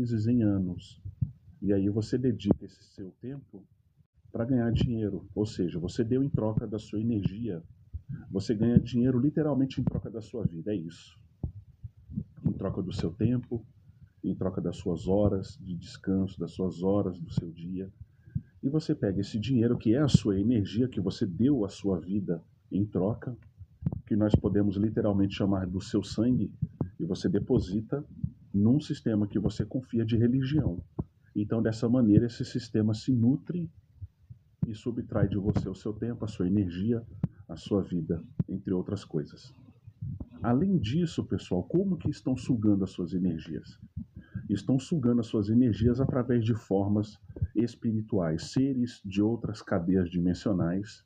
meses, em anos. E aí você dedica esse seu tempo para ganhar dinheiro. Ou seja, você deu em troca da sua energia. Você ganha dinheiro literalmente em troca da sua vida. É isso. Em troca do seu tempo, em troca das suas horas de descanso, das suas horas do seu dia. E você pega esse dinheiro, que é a sua energia, que você deu à sua vida em troca, que nós podemos literalmente chamar do seu sangue, e você deposita num sistema que você confia de religião. Então, dessa maneira, esse sistema se nutre e subtrai de você o seu tempo, a sua energia, a sua vida, entre outras coisas. Além disso, pessoal, como que estão sugando as suas energias? Estão sugando as suas energias através de formas espirituais, seres de outras cadeias dimensionais,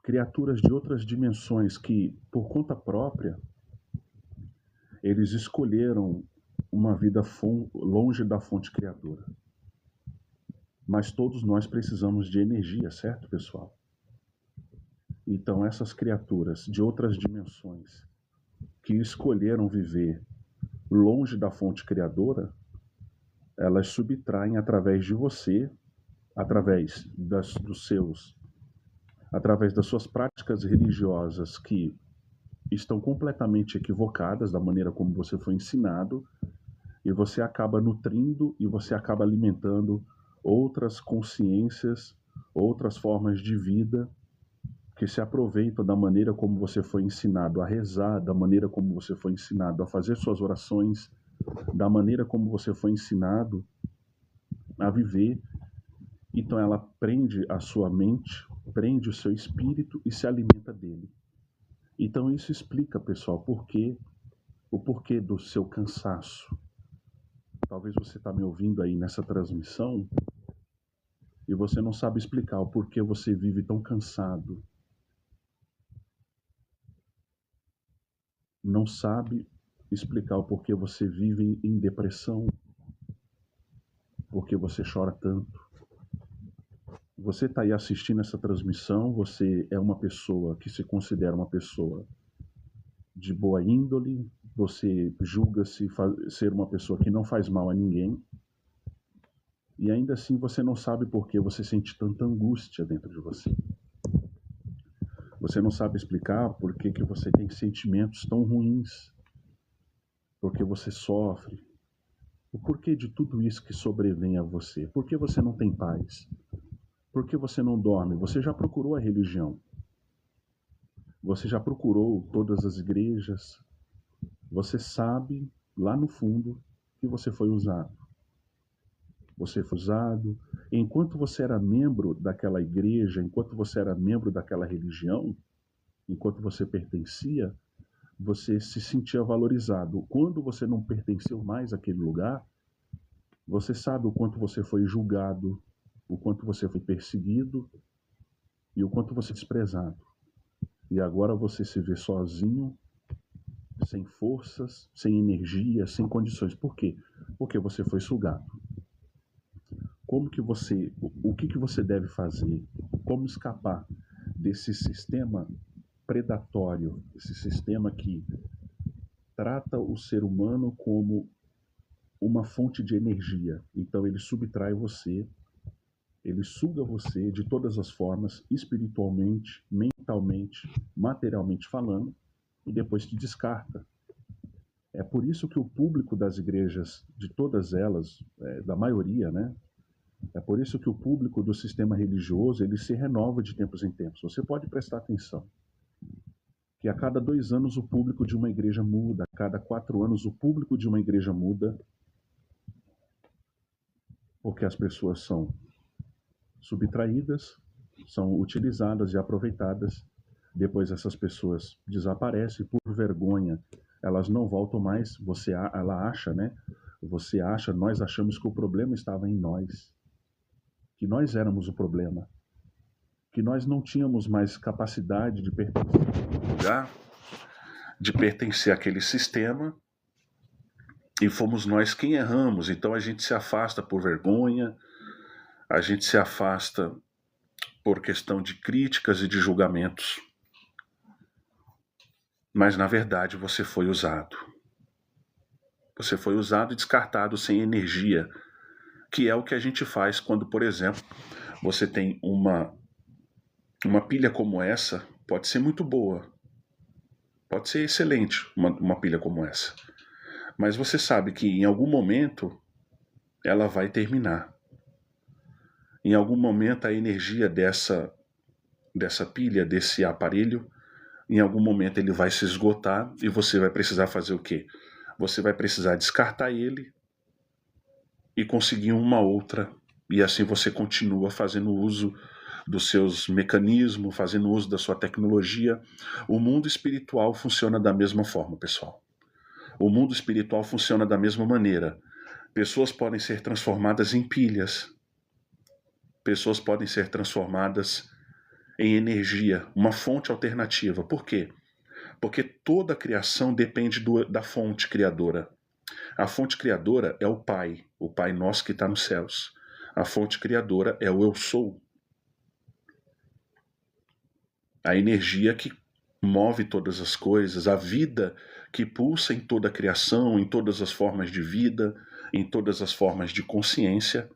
criaturas de outras dimensões que, por conta própria, eles escolheram uma vida longe da fonte criadora. Mas todos nós precisamos de energia, certo, pessoal? Então, essas criaturas de outras dimensões que escolheram viver longe da fonte criadora, elas subtraem através de você, através através das suas práticas religiosas que estão completamente equivocadas da maneira como você foi ensinado, e você acaba nutrindo e você acaba alimentando outras consciências, outras formas de vida que se aproveitam da maneira como você foi ensinado a rezar, da maneira como você foi ensinado a fazer suas orações, da maneira como você foi ensinado a viver. Então ela prende a sua mente, prende o seu espírito e se alimenta dele. Então isso explica, pessoal, o porquê do seu cansaço. Talvez você está me ouvindo aí nessa transmissão e você não sabe explicar o porquê você vive tão cansado. Não sabe explicar o porquê você vive em depressão, porque você chora tanto. Você está aí assistindo essa transmissão, você é uma pessoa que se considera uma pessoa de boa índole, você julga-se ser uma pessoa que não faz mal a ninguém, e ainda assim você não sabe por que você sente tanta angústia dentro de você. Você não sabe explicar por que você tem sentimentos tão ruins, porque você sofre, o porquê de tudo isso que sobrevém a você. Por que você não tem paz? Por que você não dorme? Você já procurou a religião? Você já procurou todas as igrejas? Você sabe, lá no fundo, que você foi usado. Você foi usado. Enquanto você era membro daquela igreja, enquanto você era membro daquela religião, enquanto você pertencia, você se sentia valorizado. Quando você não pertenceu mais àquele lugar, você sabe o quanto você foi julgado, o quanto você foi perseguido e o quanto você foi desprezado. E agora você se vê sozinho, sem forças, sem energia, sem condições. Por quê? Porque você foi sugado. O que você deve fazer? Como escapar desse sistema predatório, esse sistema que trata o ser humano como uma fonte de energia. Então ele subtrai você, ele suga você de todas as formas, espiritualmente, mentalmente, materialmente falando, e depois te descarta. É por isso que o público das igrejas, de todas elas, da maioria, né? É por isso que o público do sistema religioso, ele se renova de tempos em tempos. Você pode prestar atenção que a cada 2 anos o público de uma igreja muda, a cada 4 anos o público de uma igreja muda, porque as pessoas são subtraídas, são utilizadas e aproveitadas. Depois essas pessoas desaparecem por vergonha, elas não voltam mais. Ela acha, né? Nós achamos que o problema estava em nós, que nós éramos o problema, que nós não tínhamos mais capacidade de pertencer àquele lugar, de pertencer àquele sistema, e fomos nós quem erramos. Então a gente se afasta por vergonha, a gente se afasta por questão de críticas e de julgamentos. Mas na verdade você foi usado. Você foi usado e descartado sem energia, que é o que a gente faz quando, por exemplo, você tem uma pilha como essa, pode ser muito boa, pode ser excelente uma pilha como essa, mas você sabe que em algum momento ela vai terminar. Em algum momento a energia dessa pilha, desse aparelho, em algum momento ele vai se esgotar e você vai precisar fazer o quê? Você vai precisar descartar ele e conseguir uma outra. E assim você continua fazendo uso dos seus mecanismos, fazendo uso da sua tecnologia. O mundo espiritual funciona da mesma forma, pessoal. O mundo espiritual funciona da mesma maneira. Pessoas podem ser transformadas em pilhas. Pessoas podem ser transformadas em energia, uma fonte alternativa. Por quê? Porque toda a criação depende da fonte criadora. A fonte criadora é o Pai nosso que está nos céus. A fonte criadora é o Eu Sou. A energia que move todas as coisas, a vida que pulsa em toda a criação, em todas as formas de vida, em todas as formas de consciência.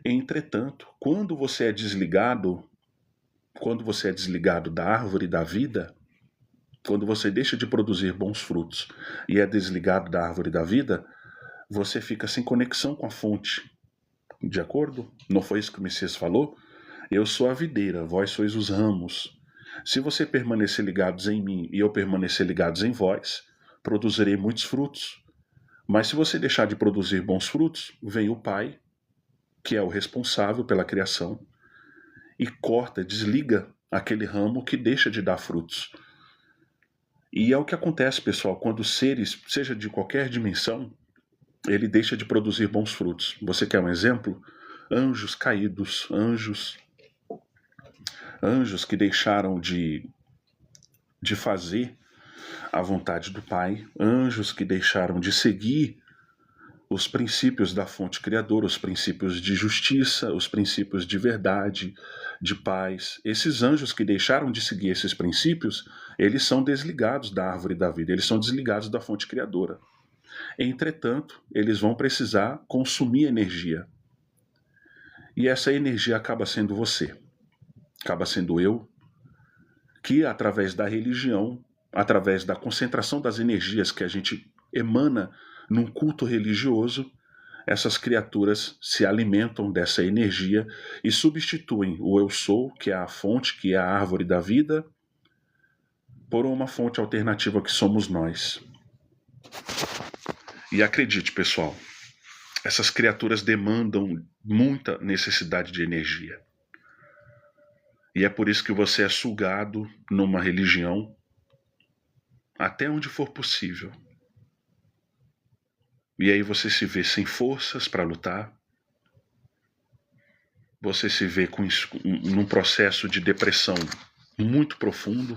Entretanto, quando você é desligado da árvore da vida, quando você deixa de produzir bons frutos e é desligado da árvore da vida, você fica sem conexão com a fonte. De acordo? Não foi isso que o Messias falou? Eu sou a videira, vós sois os ramos. Se você permanecer ligados em mim e eu permanecer ligados em vós, produzirei muitos frutos. Mas se você deixar de produzir bons frutos, vem o Pai, que é o responsável pela criação, e corta, desliga aquele ramo que deixa de dar frutos. E é o que acontece, pessoal, quando seres, seja de qualquer dimensão, ele deixa de produzir bons frutos. Você quer um exemplo? Anjos caídos, anjos que deixaram de fazer a vontade do Pai, anjos que deixaram de seguir os princípios da fonte criadora, os princípios de justiça, os princípios de verdade, de paz. Esses anjos que deixaram de seguir esses princípios, eles são desligados da árvore da vida, eles são desligados da fonte criadora. Entretanto, eles vão precisar consumir energia. E essa energia acaba sendo você, acaba sendo eu, que através da religião, através da concentração das energias que a gente emana num culto religioso, essas criaturas se alimentam dessa energia e substituem o Eu Sou, que é a fonte, que é a árvore da vida, por uma fonte alternativa que somos nós. E acredite, pessoal, essas criaturas demandam muita necessidade de energia. E é por isso que você é sugado numa religião até onde for possível. E aí você se vê sem forças para lutar. Você se vê num processo de depressão muito profundo,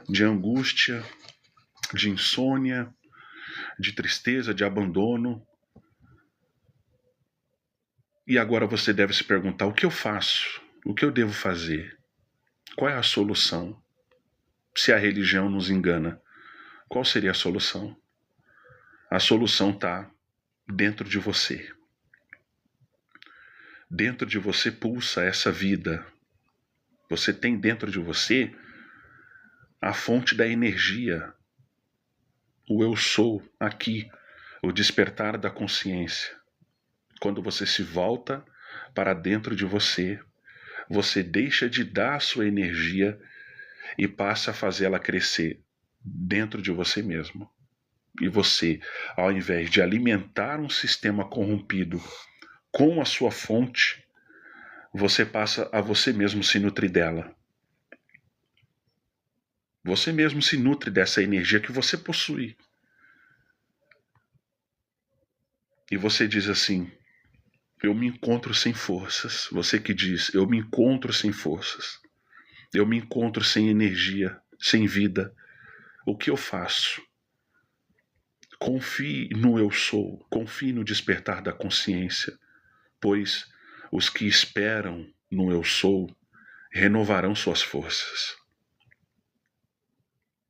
de angústia, de insônia, de tristeza, de abandono. E agora você deve se perguntar: o que eu faço? O que eu devo fazer? Qual é a solução? Se a religião nos engana, qual seria a solução? A solução está dentro de você. Dentro de você pulsa essa vida. Você tem dentro de você a fonte da energia. O Eu Sou aqui, o despertar da consciência. Quando você se volta para dentro de você, você deixa de dar a sua energia e passa a fazê-la crescer dentro de você mesmo. E você, ao invés de alimentar um sistema corrompido com a sua fonte, você passa a você mesmo se nutrir dela. Você mesmo se nutre dessa energia que você possui. E você diz assim: eu me encontro sem forças. Você que diz: eu me encontro sem forças. Eu me encontro sem energia, sem vida. O que eu faço? Confie no Eu Sou, confie no despertar da consciência, pois os que esperam no Eu Sou renovarão suas forças.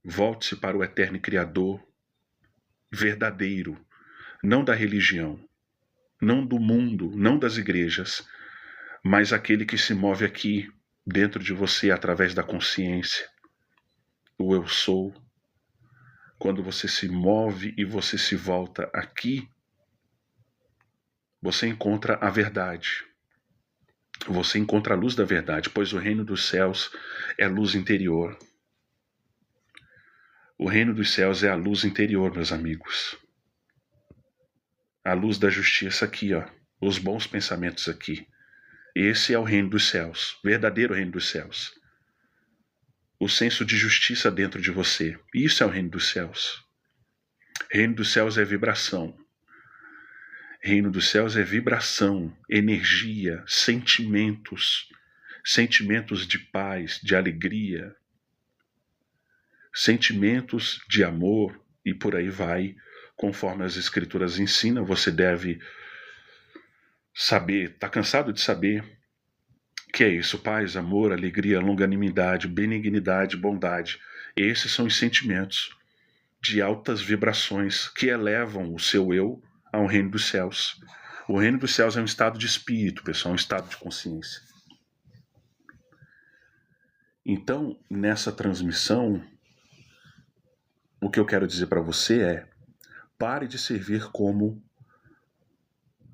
Volte-se para o eterno Criador, verdadeiro, não da religião, não do mundo, não das igrejas, mas aquele que se move aqui dentro de você através da consciência, o eu sou. Quando você se move e você se volta aqui, você encontra a verdade. Você encontra a luz da verdade, pois o reino dos céus é luz interior. O reino dos céus é a luz interior, meus amigos. A luz da justiça aqui, ó. Os bons pensamentos aqui. Esse é o reino dos céus, verdadeiro reino dos céus. O senso de justiça dentro de você. Isso é o reino dos céus. Reino dos céus é vibração. Reino dos céus é vibração, energia, sentimentos. Sentimentos de paz, de alegria. Sentimentos de amor e por aí vai. Conforme as escrituras ensinam, você deve saber, está cansado de saber que é isso: paz, amor, alegria, longanimidade, benignidade, bondade. Esses são os sentimentos de altas vibrações que elevam o seu eu ao reino dos céus. O reino dos céus é um estado de espírito, pessoal, um estado de consciência. Então, nessa transmissão, o que eu quero dizer para você é: pare de servir como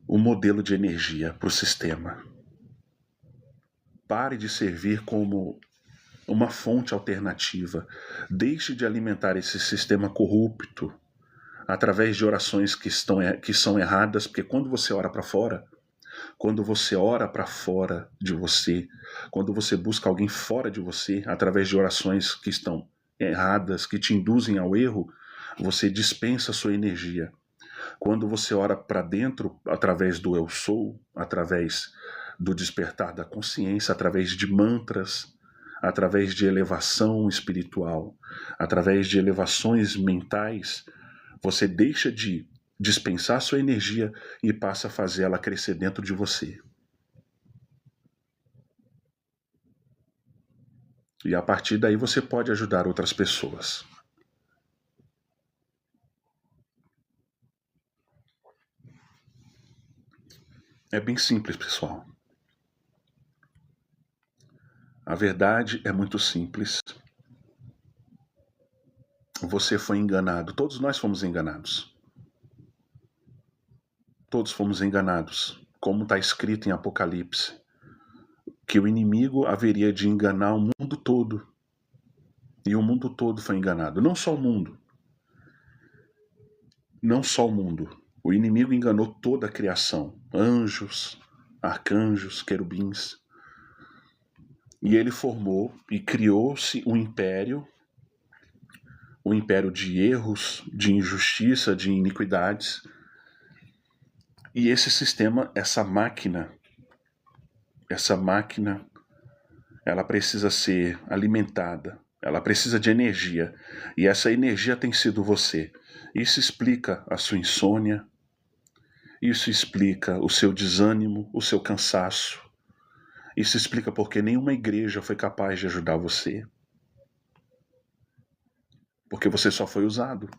um modelo de energia para o sistema. Pare de servir como uma fonte alternativa. Deixe de alimentar esse sistema corrupto através de orações que são erradas, porque quando você ora para fora, quando você ora para fora de você, quando você busca alguém fora de você, através de orações que estão erradas, que te induzem ao erro, você dispensa a sua energia. Quando você ora para dentro, através do eu sou, através do despertar da consciência, através de mantras, através de elevação espiritual, através de elevações mentais, você deixa de dispensar sua energia e passa a fazer ela crescer dentro de você. E a partir daí você pode ajudar outras pessoas. É bem simples, pessoal. A verdade é muito simples. Você foi enganado. Todos nós fomos enganados. Todos fomos enganados. Como está escrito em Apocalipse, que o inimigo haveria de enganar o mundo todo. E o mundo todo foi enganado. Não só o mundo. Não só o mundo. O inimigo enganou toda a criação. Anjos, arcanjos, querubins. E ele formou e criou-se um império de erros, de injustiça, de iniquidades. E esse sistema, essa máquina, ela precisa ser alimentada, ela precisa de energia. E essa energia tem sido você. Isso explica a sua insônia, isso explica o seu desânimo, o seu cansaço. Isso explica porque nenhuma igreja foi capaz de ajudar você. Porque você só foi usado.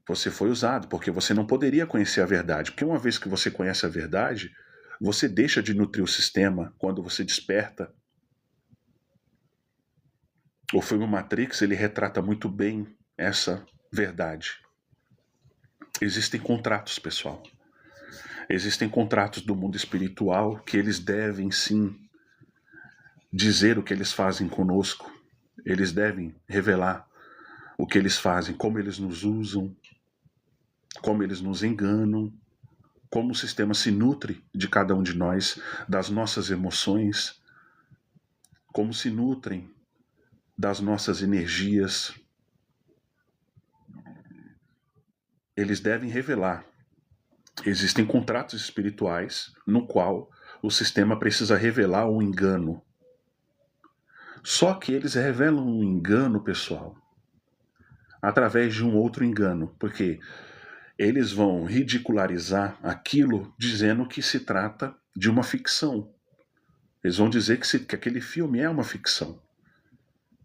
Você foi usado porque você não poderia conhecer a verdade. Porque uma vez que você conhece a verdade, você deixa de nutrir o sistema quando você desperta. O filme Matrix, ele retrata muito bem essa verdade. Existem contratos, pessoal. Existem contratos do mundo espiritual que eles devem, sim, dizer o que eles fazem conosco. Eles devem revelar o que eles fazem, como eles nos usam, como eles nos enganam, como o sistema se nutre de cada um de nós, das nossas emoções, como se nutrem das nossas energias. Eles devem revelar. Existem contratos espirituais no qual o sistema precisa revelar um engano. Só que eles revelam um engano, pessoal, através de um outro engano, porque eles vão ridicularizar aquilo dizendo que se trata de uma ficção. Eles vão dizer que aquele filme é uma ficção,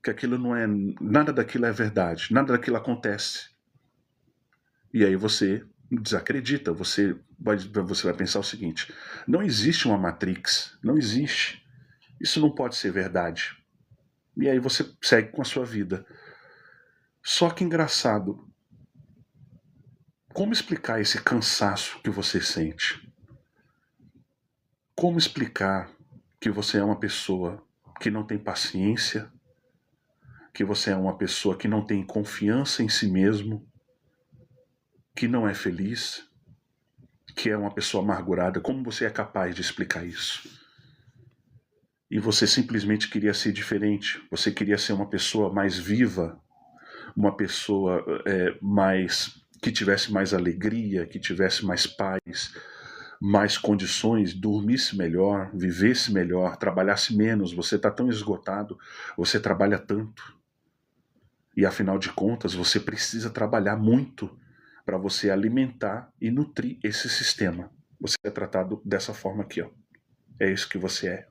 que aquilo não é, nada daquilo é verdade, nada daquilo acontece. E aí você desacredita, você vai pensar o seguinte: não existe uma Matrix, não existe. Isso não pode ser verdade. E aí você segue com a sua vida. Só que engraçado, como explicar esse cansaço que você sente? Como explicar que você é uma pessoa que não tem paciência, que você é uma pessoa que não tem confiança em si mesmo, que não é feliz, que é uma pessoa amargurada? Como você é capaz de explicar isso? E você simplesmente queria ser diferente, você queria ser uma pessoa mais viva, uma pessoa mais que tivesse mais alegria, que tivesse mais paz, mais condições, dormisse melhor, vivesse melhor, trabalhasse menos. Você está tão esgotado, você trabalha tanto. E afinal de contas, você precisa trabalhar muito para você alimentar e nutrir esse sistema. Você é tratado dessa forma aqui, ó. É isso que você é.